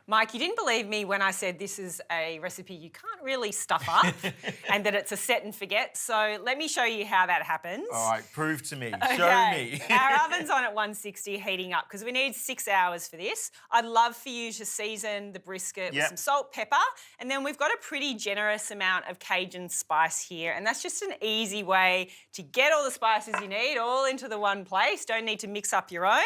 Mike, you didn't believe me when I said this is a recipe you can't really stuff up and that it's a set and forget. So let me show you how that happens. All right, prove to me. Okay. Show me. Our oven's on at 160 heating up because we need 6 hours for this. I'd love for you to season the brisket with some salt, pepper, and then we've got a pretty generous amount of Cajun spice here, and that's just an easy way to get all the spices you need all into the one place. Don't need to mix up your own.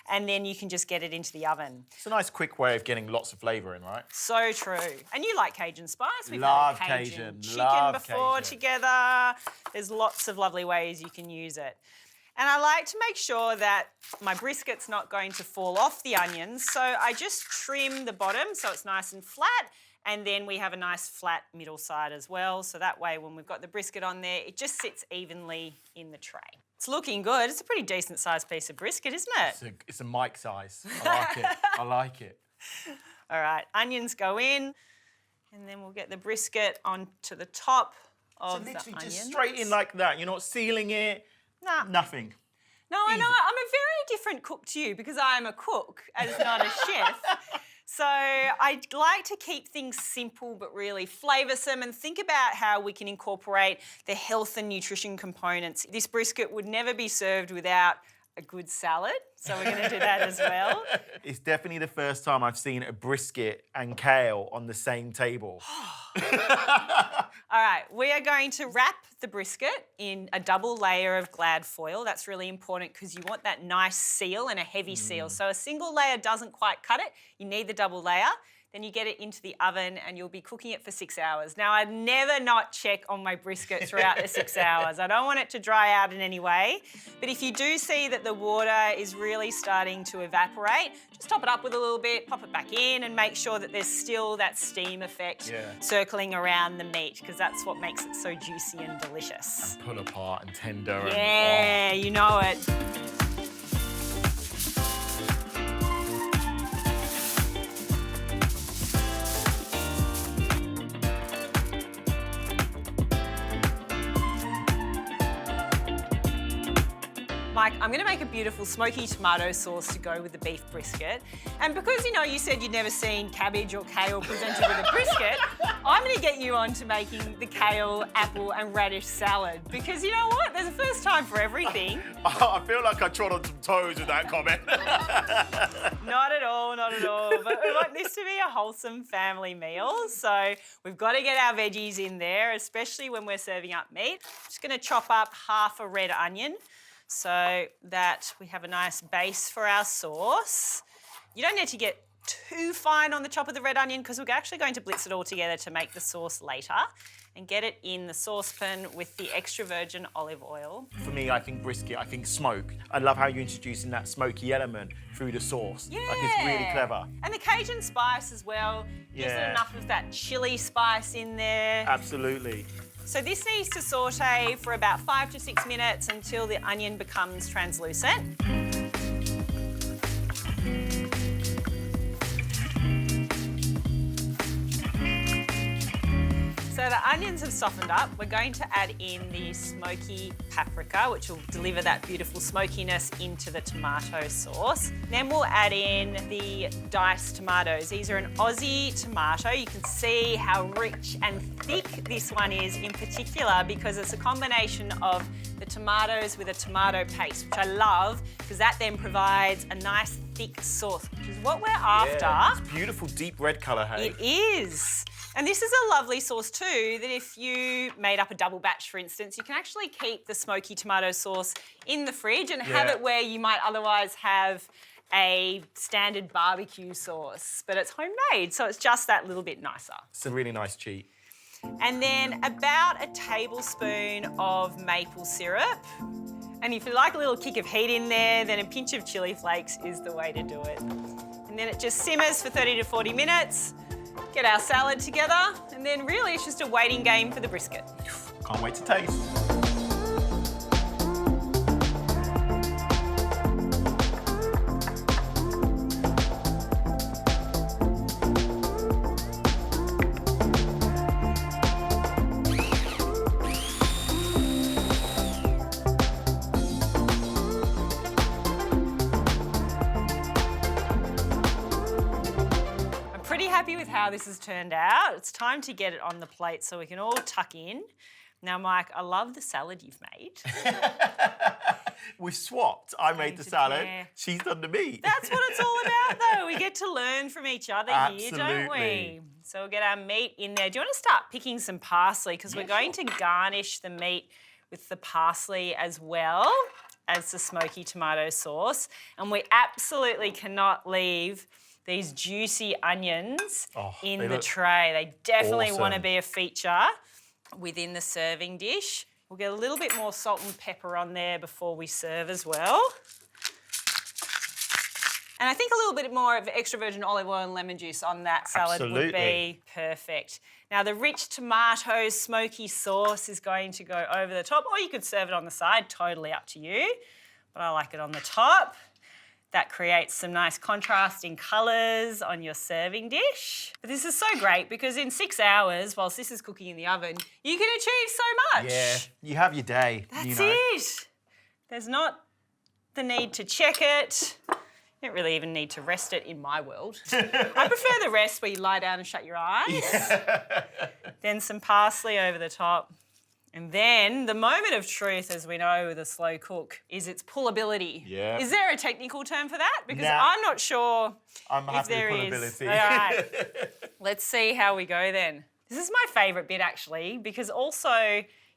And then you can just get it into the oven. It's a nice quick way of getting lots of flavour in, right? So true. And you like Cajun spice. We've Love had Cajun chicken love before Cajun. together. There's lots of lovely ways you can use it. And I like to make sure that my brisket's not going to fall off the onions, so I just trim the bottom so it's nice and flat, and then we have a nice flat middle side as well, so that way when we've got the brisket on there, it just sits evenly in the tray. It's looking good. It's a pretty decent sized piece of brisket, isn't it? It's a mic size. I like it. I like it. All right, onions go in, and then we'll get the brisket onto the top of the onions. So literally just straight in like that. You're not sealing it. Nah. Nothing. No, I know. I'm a very different cook to you because I'm a cook as not a chef. So I like to keep things simple but really flavoursome and think about how we can incorporate the health and nutrition components. This brisket would never be served without a good salad, so we're going to do that as well. It's definitely the first time I've seen a brisket and kale on the same table. All right, we are going to wrap the brisket in a double layer of Glad foil. That's really important because you want that nice seal and a heavy seal. So a single layer doesn't quite cut it. You need the double layer. Then you get it into the oven and you'll be cooking it for 6 hours. Now, I'd never not check on my brisket throughout the 6 hours. I don't want it to dry out in any way. But if you do see that the water is really starting to evaporate, just top it up with a little bit, pop it back in and make sure that there's still that steam effect circling around the meat because that's what makes it so juicy and delicious. And pull apart and tender. Yeah, you know it. Mike, I'm going to make a beautiful smoky tomato sauce to go with the beef brisket. And because, you know, you said you'd never seen cabbage or kale presented with a brisket, I'm going to get you on to making the kale, apple and radish salad. Because you know what? There's a first time for everything. I feel like I trod on some toes with that comment. Not at all, not at all. But we want this to be a wholesome family meal. So we've got to get our veggies in there, especially when we're serving up meat. Just going to chop up half a red onion, so that we have a nice base for our sauce. You don't need to get too fine on the chop of the red onion because we're actually going to blitz it all together to make the sauce later and get it in the saucepan with the extra virgin olive oil. For me, I think brisket, I think smoke. I love how you're introducing that smoky element through the sauce. Yeah. Like, it's really clever. And the Cajun spice as well. Gives it enough of that chili spice in there. Absolutely. So this needs to saute for about 5 to 6 minutes until the onion becomes translucent. So the onions have softened up. We're going to add in the smoky paprika, which will deliver that beautiful smokiness into the tomato sauce. Then we'll add in the diced tomatoes. These are an Aussie tomato. You can see how rich and thick this one is in particular because it's a combination of the tomatoes with a tomato paste, which I love because that then provides a nice thick sauce, which is what we're after. Yeah, it's beautiful deep red colour, hey? It is. And this is a lovely sauce too, that if you made up a double batch, for instance, you can actually keep the smoky tomato sauce in the fridge and have it where you might otherwise have a standard barbecue sauce, but it's homemade, so it's just that little bit nicer. It's a really nice cheat. And then about a tablespoon of maple syrup. And if you like a little kick of heat in there, then a pinch of chili flakes is the way to do it. And then it just simmers for 30 to 40 minutes. Get our salad together, and then really it's just a waiting game for the brisket. Can't wait to taste. pretty happy with how this has turned out. It's time to get it on the plate so we can all tuck in. Now, Mike, I love the salad you've made. We swapped. I made the salad. She's done the meat. That's what it's all about, though. We get to learn from each other here, don't we? So we'll get our meat in there. Do you want to start picking some parsley? Because we're going to garnish the meat with the parsley as well as the smoky tomato sauce. And we absolutely cannot leave these juicy onions in the tray. They definitely want to be a feature within the serving dish. We'll get a little bit more salt and pepper on there before we serve as well. And I think a little bit more of extra virgin olive oil and lemon juice on that salad would be perfect. Now, the rich tomato smoky sauce is going to go over the top, or you could serve it on the side, totally up to you. But I like it on the top. That creates some nice contrasting colours on your serving dish. But this is so great because in 6 hours, whilst this is cooking in the oven, you can achieve so much. Yeah, you have your day. That's it. There's not the need to check it. You don't really even need to rest it in my world. I prefer the rest where you lie down and shut your eyes. Yeah. Then some parsley over the top. And then the moment of truth, as we know with a slow cook, is its pullability. Yeah. Is there a technical term for that? Because I'm not sure if there is. All right. Let's see how we go then. This is my favourite bit actually, because also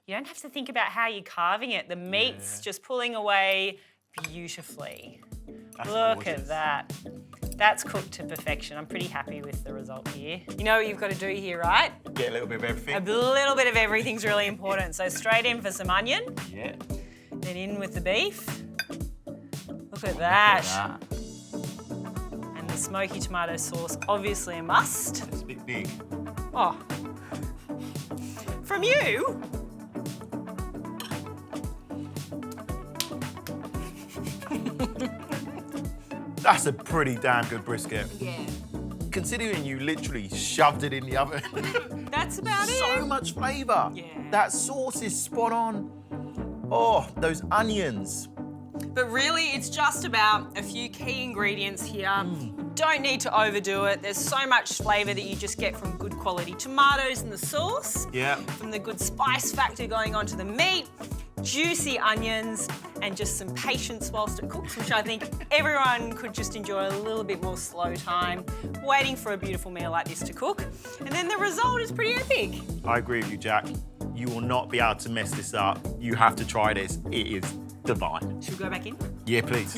you don't have to think about how you're carving it. The meat's just pulling away beautifully. Look at that. That's cooked to perfection. I'm pretty happy with the result here. You know what you've got to do here, right? Get a little bit of everything. A little bit of everything's really important. So straight in for some onion. Yeah. Then in with the beef. Look at that. And the smoky tomato sauce, obviously a must. It's a bit big. Oh. From you? That's a pretty damn good brisket. Yeah. Considering you literally shoved it in the oven. That's about it. So much flavour. Yeah. That sauce is spot on. Oh, those onions. But really, it's just about a few key ingredients here. You don't need to overdo it. There's so much flavour that you just get from good quality tomatoes in the sauce. Yeah. From the good spice factor going onto the meat. Juicy onions and just some patience whilst it cooks, which I think everyone could just enjoy a little bit more slow time waiting for a beautiful meal like this to cook. And then the result is pretty epic. I agree with you, Jack. You will not be able to mess this up. You have to try this. It is divine. Should we go back in? Yeah, please.